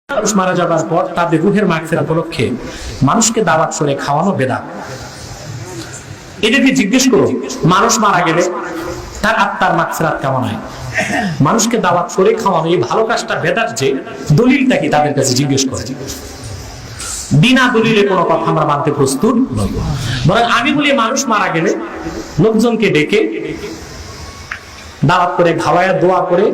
মানুষ মারা যাবার পর তাদের রুহের মাগফিরাত উপলক্ষে মানুষকে দাওয়াত করে খাওয়ানো বেদাত। এদেরকে জিজ্ঞেস করো, মানুষ মারা গেলে তার আত্মার মাগফিরাত কেমন হয়? মানুষকে দাওয়াত করে খাওয়ানো এই ভালো কাজটা বেদাত যে দলিলটা কি তাদের কাছে জিজ্ঞেস করে। বিনা দলিলে কোনো কথা আমরা মানতে প্রস্তুত নই। বরং আমি বলি মানুষ মারা গেলে লোকজনকে ডেকে দাওয়াত করে খাওয়ায়া দোয়া করে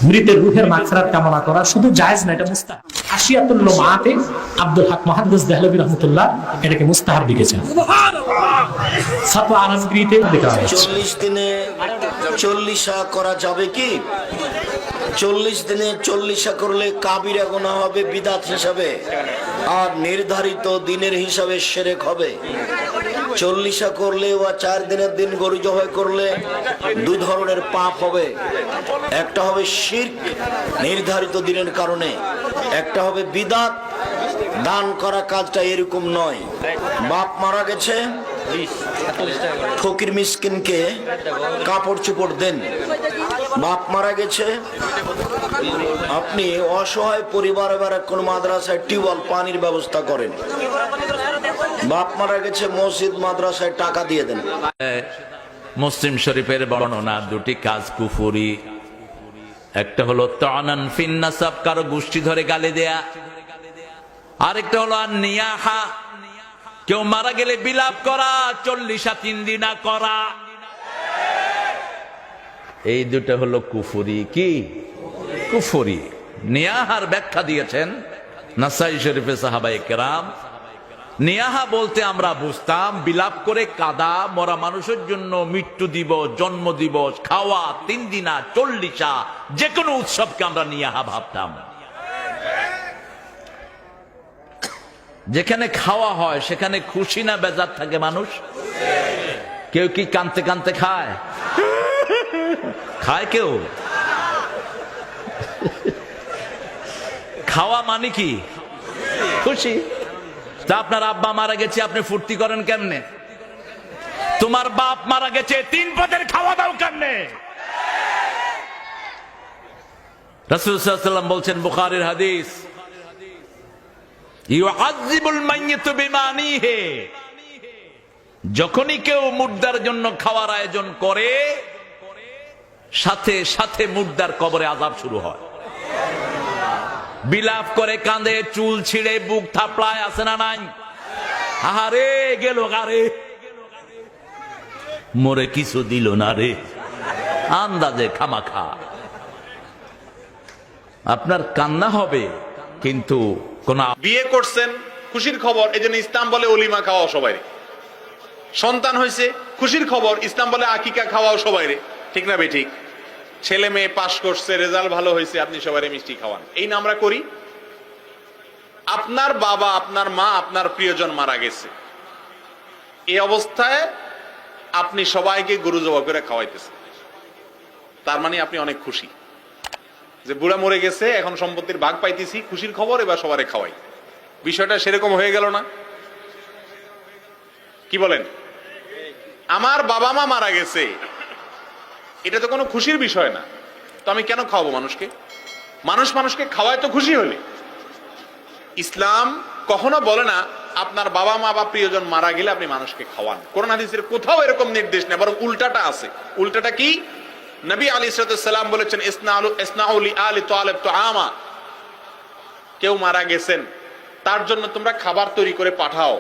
মৃতের রুহের মাগফিরাত কামনা করা শুধু জায়েজ না, এটা মুস্তাহাব। আশিয়াতুল লুমাতে আব্দুল হক মুহাদ্দিস দেহলভী রাহমাতুল্লাহ এটাকে মুস্তাহাব লিখেছেন। ফাতওয়া আনাফিতে লেখা আছে 40 দিনে 40 করা যাবে কি? 40 দিনে 40 করলে কাবিরা গুনাহ হবে বিদআত হিসাবে, আর নির্ধারিত দিনের হিসাবে শিরক হবে। 40 করলে বা 4 দিনের দিন গরু জবাই করলে দুই ধরনের পাপ হবে। একটা হবে শিরক নির্ধারিত দিনের কারণে, একটা হবে বিদআত। দান করা কাজটা এরকম নয়। বাপ মারা গেছে, ফকির মিসকিনকে কাপড় চোপড় দেন। বাপ মারা গেছে, আপনি অসহায় পরিবার এবার কোন মাদ্রাসায় টিউবওয়েল পানির ব্যবস্থা করেন। বাপ মারা গেছে, মসজিদ মাদ্রাসায় টাকা দিয়ে দেন। মুসলিম শরীফের বর্ণনা দুটি কাজ কুফরি। একটা হলো তানান ফিন নাসাব, কারো গোষ্ঠী ধরে গালি দেয়া। আরেকটা হলো নিয়াহা, কেউ মারা গেলে বিলাপ করা, 40 3 দিনা করা। এই দুটো হলো কুফরি। কি কুফরি? নিয়াহার ব্যাখ্যা দিয়েছেন নাসাই শরীফে সাহাবায়ে কেরাম। নিয়াহা বলতে আমরা বুঝতাম বিলাপ করে কাদা, মরা মানুষের জন্য মৃত্যু দিবস, জন্ম দিবস, খাওয়া, 3 দিনা, 40 যে কোনো উৎসবকে আমরা নিয়াহা ভাবতাম। যেখানে খাওয়া হয় সেখানে খুশি না বেজার থাকে মানুষ? কেউ কি কানতে কানতে খায়? খায় কেউ? খাওয়া মানে কি? খুশি। তা আপনার আব্বা মারা গেছে, আপনি ফুর্তি করেন কেমনে? তোমার বাপ মারা গেছে, 3 পদের খাওয়া দাও কেমনে? রাসূল সাল্লাল্লাহু আলাইহি ওয়াসাল্লাম বলছেন, বুখারীর হাদিস, ইউআযিবুল মাইয়িতু বিমানিহি, যখনই কেউ মুর্দার জন্য খাওয়ার আয়োজন করে সাথে সাথে মুর্দার কবরে আযাব শুরু হয়। বিলাপ করে কাঁদে, চুল ছিঁড়ে, বুক থাপড়ায়, আছে না নাই? আহারে গেল গারে, মরে কিছু দিল না রে, আন্দাজে খামাখা। আপনার কান্না হবে, কিন্তু কোন বিয়ে করছেন খুশির খবর, এজন্য ইসলাম বলে অলিমা খাওয়াও সবাই। সন্তান হয়েছে খুশির খবর, ইসলাম বলে আকিকা খাওয়াও সবাই। ঠিক না বেঠিক? ছেলে মেয়ে পাশ করছে, রেজাল্ট ভালো হয়েছে, আপনি সবাই মিষ্টি খাওয়ান। এই না আমরা করি। আপনার বাবা, আপনার মা, আপনার প্রিয়জন মারা গেছে, এই অবস্থায় আপনি সবাইকে গরু জবাই করে খাওয়াইতেছেন। তার মানে আপনি অনেক খুশি যে বুড়া মরে গেছে, এখন সম্পত্তির ভাগ পাইতেছি, খুশির খবর, এবার সবারে খাওয়াই। বিষয়টা সেরকম হয়ে গেল না? কি বলেন? আমার বাবা মা মারা গেছে, এটা তো কোনো খুশির বিষয় না, তো আমি কেন খাওয়াবো মানুষকে? মানুষকে খাওয়ায় তো খুশি হলে। ইসলাম কখনো বলে না আপনার বাবা মা বা প্রিয়জন মারা গেলে আপনি মানুষকে খাওয়ান। কোরআন হাদিসের কোথাও এরকম নির্দেশ নেই, বরং উল্টাটা আছে। উল্টাটা কি? নবী আলাইহিস সালাম বলেছেন, ইসনাউ লিআলি তালিব তুআমা, কেউ মারা গেছেন তার জন্য তোমরা খাবার তৈরি করে পাঠাও।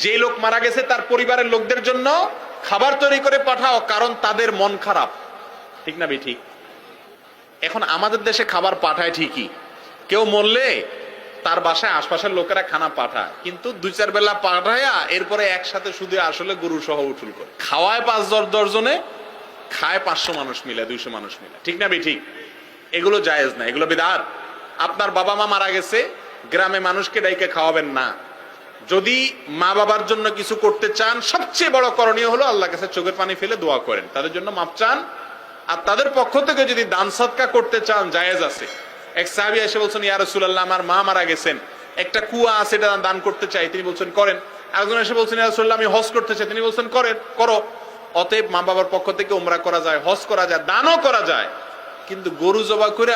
যে লোক মারা গেছে তার পরিবারের লোকদের জন্য খাবার তৈরি করে পাঠাও, কারণ তাদের মন খারাপ। ঠিক না বেঠিক? এখন আমাদের দেশে খাবার পাঠায় ঠিকই, কেউ মরলে তার বাসায় আশপাশের লোকেরা খানা পাঠায়, কিন্তু 2-4 বেলা পাঠায়া এরপরে একসাথে শুধু আসলে গরু সহ উঠুল করে খাওয়ায় 5-10 জনে, খায় 500 মানুষ মিলে, 200 মানুষ মিলে। ঠিক না বেঠিক? এগুলো জায়েজ না, এগুলো বিদআত। আপনার বাবা মা মারা গেছে, গ্রামে মানুষকে ডাইকে খাওয়াবেন না। যদি মা বাবার জন্য কিছু করতে চান, সবচেয়ে বড় করণীয় হলো আল্লাহর কাছে চোখের পানি ফেলে দোয়া করেন, তাদের জন্য মাপ চান। আর তাদের পক্ষ থেকে যদি দান সদকা করতে চান, জায়েজ আছে। এক সাহাবী এসে বলছেন, ইয়া রাসূলুল্লাহ, আমার মা মারা গেছেন, একটা কুয়া আছে, এটা দান করতে চাই। তিনি বলছেন করেন। একজন এসে বলছেন, ইয়া রাসূলুল্লাহ, আমি হজ করতে চাই। তিনি বলছেন করো। অতএব মা বাবার পক্ষ থেকে উমরা করা যায়, হজ করা যায়, দানও করা যায়। কিন্তু গরু জবা করে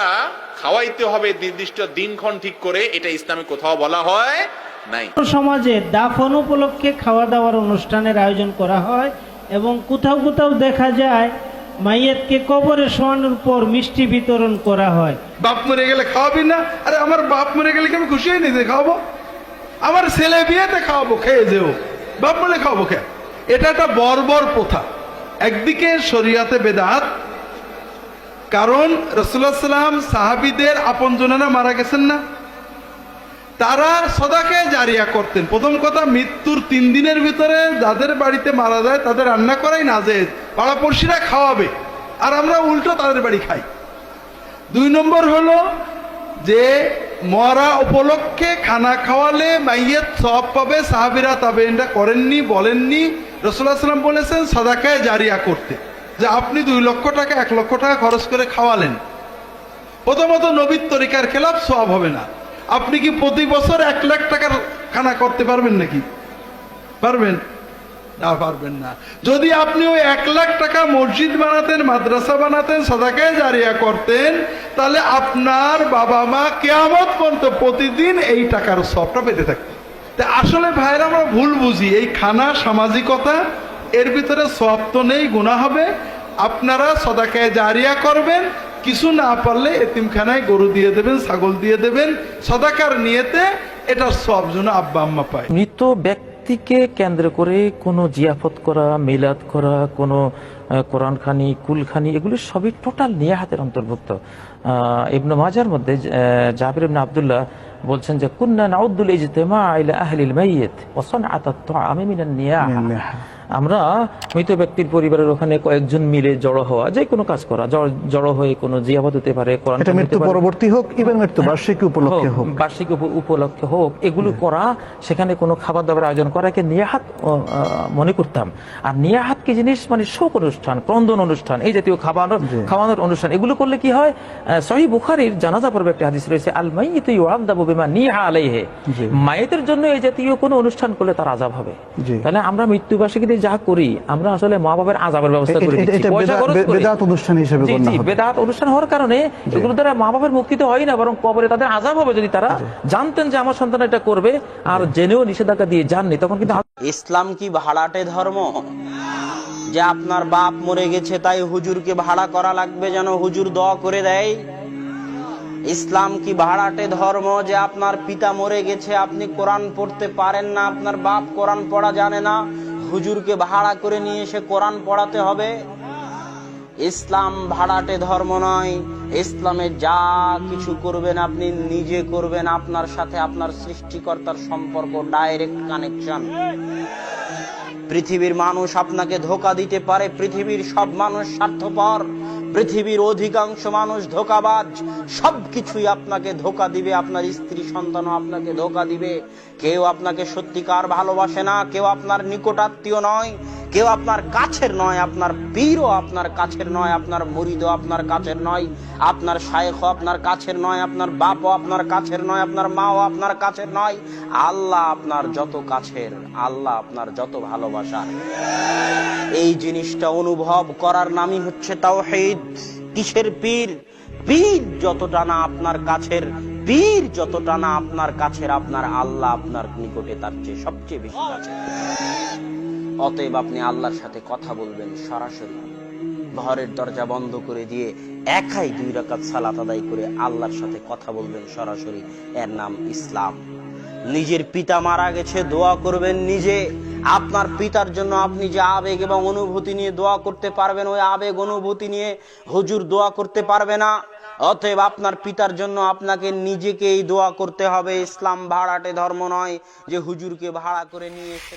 খাওয়াইতে হবে নির্দিষ্ট দিনক্ষণ ঠিক করে, এটা ইসলামে কোথাও বলা হয় নাই। সমাজে দাফন উপলক্ষে খাওয়া দাওয়ার অনুষ্ঠানের আয়োজন করা হয় এবং কোথাও কোথাও দেখা যায় মাইয়াতকে কবরে শোয়ানোর পর মিষ্টি বিতরণ করা হয়। বাপ মরে গেলে খাওয়াবি না? আরে আমার বাপ মরে গেলে কি আমি খুশি হয়নি যে খাওয়াবো? আমার ছেলে বিয়েতে খাওয়াবো, খেয়ে যেও, বাপ মরে খাওয়াবো খেয়ে। এটা একটা বর্বর প্রথা। একদিকে শরিয়াতে বেদাত, কারণ রাসূলুল্লাহ সাল্লাম সাহাবীদের আপনজনেরা মারা গেছেন না, তারা সদাকে জারিয়া করতেন। প্রথম কথা, মৃত্যুর 3 দিনের ভিতরে যাদের বাড়িতে মারা যায় তাদের রান্না করাই না, যে পাড়াপড়শিরা খাওয়াবে, আর আমরা উল্টো তাদের বাড়ি খাই। 2 নম্বর হলো যে মরা উপলক্ষে খানা খাওয়ালে মাইয়াত সওয়াব পাবে। সাহাবীরা তাবেঈনরা করেননি, বলেননি। রাসূলুল্লাহ সাল্লাম বলেছেন সাদাকায়ে জারিয়া করতে, যে আপনি 2 লক্ষ টাকা 1 লক্ষ টাকা খরচ করে খাওয়ালেন। প্রথমত নবীর তরিকার খেলাফ, সওয়াব হবে না। আপনি কি প্রতি বছর 1 লাখ টাকার খানা করতে পারবেন নাকি? পারবেন না? পারবেন না। যদি আপনি ওই 1 লাখ টাকা মসজিদ বানাতেন, মাদ্রাসা বানাতেন, সাদাকায়ে জারিয়া করতেন, তাহলে আপনার বাবা মা কিয়ামত পর্যন্ত প্রতিদিন এই টাকার সওয়াবটা পেতে থাকতেন। তা আসলে ভাইরা আমরা ভুল বুঝি, এই খানা সামাজিকতা, এর ভিতরে সওয়াব তো নেই, গুনাহ হবে। আপনারা সাদাকায়ে জারিয়া করবেন, কিছু না পারলে এতিমখানায় গরু দিয়ে দেবেন, ছাগল দিয়ে দেবেন, সাদাকার নিয়তে, এটার সওয়াব যেন আব্বা আম্মা পায়। মৃত ব্যক্তিকে কেন্দ্র করে কোনো জিয়াফত করা, মিলাদ করা, কোনো কোরআনখানি, কুলখানি, এগুলি সবই টোটাল নিয়াহাতের অন্তর্ভুক্ত। ইবনে মাজার মধ্যে জাবির ইবনে আব্দুল্লাহ বলছেন যে কুন্না নাউদ্দুল ইজতিমা ইলা আহলিল মাইয়িত ওয়া সানআতাত তুআমি মিনান নিয়াহা। আমরা মৃত ব্যক্তির পরিবারের ওখানে কয়েকজন মিলে জড়ো হওয়া, যে কোনো কাজ করা, জড়ো হয়ে কোনো জিয়াফত হতে পারে, কোরআন মৃত্যু পরবর্তী হোক, ইভেন মৃত্যু বার্ষিকী উপলক্ষে হোক, বার্ষিকী উপলক্ষে হোক, এগুলো করা, সেখানে কোনো খাবার দাবার আয়োজন করাকে নিয়াহাত মনে করতাম। আর নিয়াহাত কি জিনিস? মানে শোক অনুষ্ঠান, ক্রন্দন অনুষ্ঠান, এই জাতীয় খাওয়ানোর অনুষ্ঠান। এগুলো করলে কি হয়? সহিহ বুখারীর জানাজা পর্বে একটা হাদিস রয়েছে, আল মাইয়িতু ইউআযাবু বিমা নিহা আলাইহি। মাইয়েতের জন্য এই জাতীয় কোনো অনুষ্ঠান করলে তার আযাব হবে। তাহলে আমরা মৃত্যুবার্ষিকীতে যা করি, আমরা আসলে মা বাবার আযাবের ব্যবস্থা করে দিচ্ছি, পয়সা খরচ করে। বেদাত অনুষ্ঠান হিসেবে গণ্য হবে। বেদাত অনুষ্ঠান হওয়ার কারণে এগুলো দ্বারা মা বাবার মুক্তি তো হয় না, বরং কবরে তাদের আযাব হবে। যদি তারা জানতেন যে আমার সন্তান এটা করবে আর জেনেও নিষেধাজ্ঞা দিয়ে জাননি, তখন কিন্তু ইসলাম কি ভাড়াটে ধর্ম যে আপনার বাপ মরে গেছে তাই হুজুরকে ভাড়া করা লাগবে যেন হুজুর দোয়া করে দেয়? ইসলাম কি ভাড়াটে ধর্ম যে আপনার পিতা মরে গেছে, আপনি কোরআন পড়তে পারেন না, আপনার বাপ কোরআন পড়া জানে না, হুজুরকে ভাড়া করে নিয়ে এসে কোরআন পড়াতে হবে? ইসলাম ভাড়াটে ধর্ম নয়। ইসলামে যা কিছু করবেন আপনি নিজে করবেন, আপনার সাথে আপনার সৃষ্টিকর্তার সম্পর্ক, ডাইরেক্ট কানেকশন। পৃথিবীর মানুষ আপনাকে ধোঁকা দিতে পারে, পৃথিবীর সব মানুষ স্বার্থপর, পৃথিবীর অধিকাংশ মানুষ ধোঁকাবাজ, সবকিছুই আপনাকে ধোঁকা দিবে। আপনার স্ত্রী সন্তানও আপনাকে ধোঁকা দিবে। কেউ আপনাকে সত্যিকার ভালোবাসে না, কেউ আপনার নিকটাত্মীয় নয়, কেউ আপনার কাছের নয়, আপনার পীরও আপনার কাছের নয়, আপনার মুরিদও আপনার কাছের নয়, আপনার শায়েখও আপনার কাছের নয়, আপনার বাপও আপনার কাছের নয়, আপনার মাও আপনার কাছের নয়। আল্লাহ আপনার যত কাছের, আল্লাহ আপনার যত ভালোবাসার। এই জিনিসটা অনুভব করার নামই হচ্ছে তাওহীদ। কিসের পীর? পীর যতটা না আপনার কাছের, পীর যতটা না আপনার কাছের, আপনার আল্লাহ আপনার নিকটে তার চেয়ে সবচেয়ে বেশি কাছের। অতএব আপনি আল্লাহর সাথে কথা বলবেন সরাসরি, ঘরের দরজা বন্ধ করে দিয়ে একাই 2 রাকাত সালাত আদায় করে আল্লাহর সাথে কথা বলবেন সরাসরি। এর নাম ইসলাম। নিজের পিতা মারা গেছে, দোয়া করবেন নিজে। আপনার পিতার জন্য আপনি যে আবেগ এবং অনুভূতি নিয়ে দোয়া করতে পারবেন, ওই আবেগ অনুভূতি নিয়ে হুজুর দোয়া করতে পারবে না। অতএব আপনার পিতার জন্য আপনাকে নিজেকেই দোয়া করতে হবে। ইসলাম ভাড়াটে ধর্ম নয় যে হুজুরকে ভাড়া করে নিয়ে এসে